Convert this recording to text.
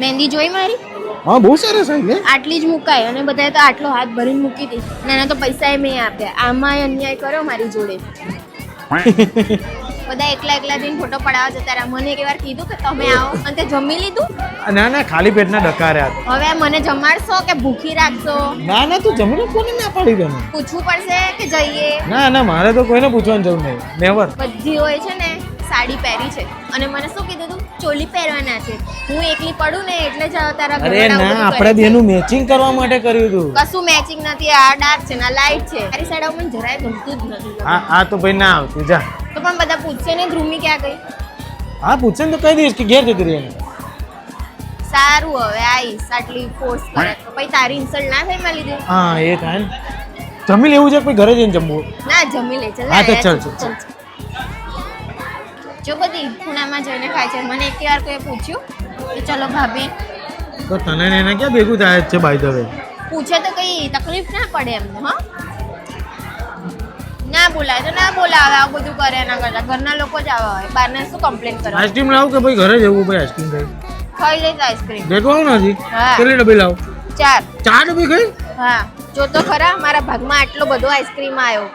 મહેંદી જોઈ મારી? હા બહુ સરસ આવી લે. આટલી જ મુકાય અને બધાએ તો આટલો હાથ ભરીને મૂકી હતી. નાના તો પૈસા મેં આપ્યા. આમાં અન્યાય કર્યો મારી જોડે. બધા એકલા એકલા જઈને ફોટો પડાવવા જતા રહ્યા. મને એક વાર કીધું કે તમે આવો અને તે જમી લીધું. ના ના ખાલી પેટના ડકાર્યા હતા. હવે મને જમાડશો કે ભૂખી રાખશો? ના ના તું જમીને કોને ના પાડી તને? પૂછવું પડશે કે જઈએ? ના ના મારે તો કોઈને પૂછવાની જરૂર નહીં. નેવર. બધી હોય છે ને સાડી પહેરી છે અને મને શું કીધું તું ચોલી પહેરવાના છે. હું એકલી પડું ને એટલે જ તારા અરે ઘરવાળા ના બધું આપણે કરે છે. બેનું મેચિંગ કરવા માટે કર્યું હતું. કશું મેચિંગ નથી. આ ડાર્ક છે ના લાઈટ છે. મારી સાઈડ મને જરાય ગમતું જ નથી. આ તો ભાઈ ના આવતું જા. તો પણ બધા પૂછશે ને ધ્રુમી ક્યાં ગઈ? હા પૂછે ને તો કહી દઈશ કે ઘેર જતી રહી એને. સારું હવે આવીશ. આટલી ફોર્સ કરે તો પછી તારી ઇન્સલ્ટ ના થાય મારી લીધે. હા એ થાય ને. જમી લેવું છે પછી ઘરે જઈને જમવું. ના જમી લે ચાલ. હા તો ચાલ ચાલ. જો બધી ખૂણામાં જઈને ખાય છે. મને એક વાર કોઈ પૂછ્યું કે ચલો ભાભી તો તને ને એને ક્યાં ભેગું થાય છે બાય ધ વે? પૂછે તો કઈ તકલીફ ના પડે એમને. હા ના બોલાય તો ના બોલાવે. આવું બધું કરે એના કરતા ઘરના લોકો જ આવા હોય. બહારને શું કમ્પ્લેન કરવા? આઈસ્ક્રીમ લાવું કે ભાઈ ઘરે જવું ભાઈ આઈસ્ક્રીમ ખાઈ? ખાઈ લઈશ આઈસ્ક્રીમ. જેટલું આવું ને હજી હા. કેટલી ડબ્બી લાવું? 4. 4 ડબ્બી ખાઈ? હા જો તો ખરા મારા ભાગમાં આટલો બધો આઈસ્ક્રીમ આવ્યો.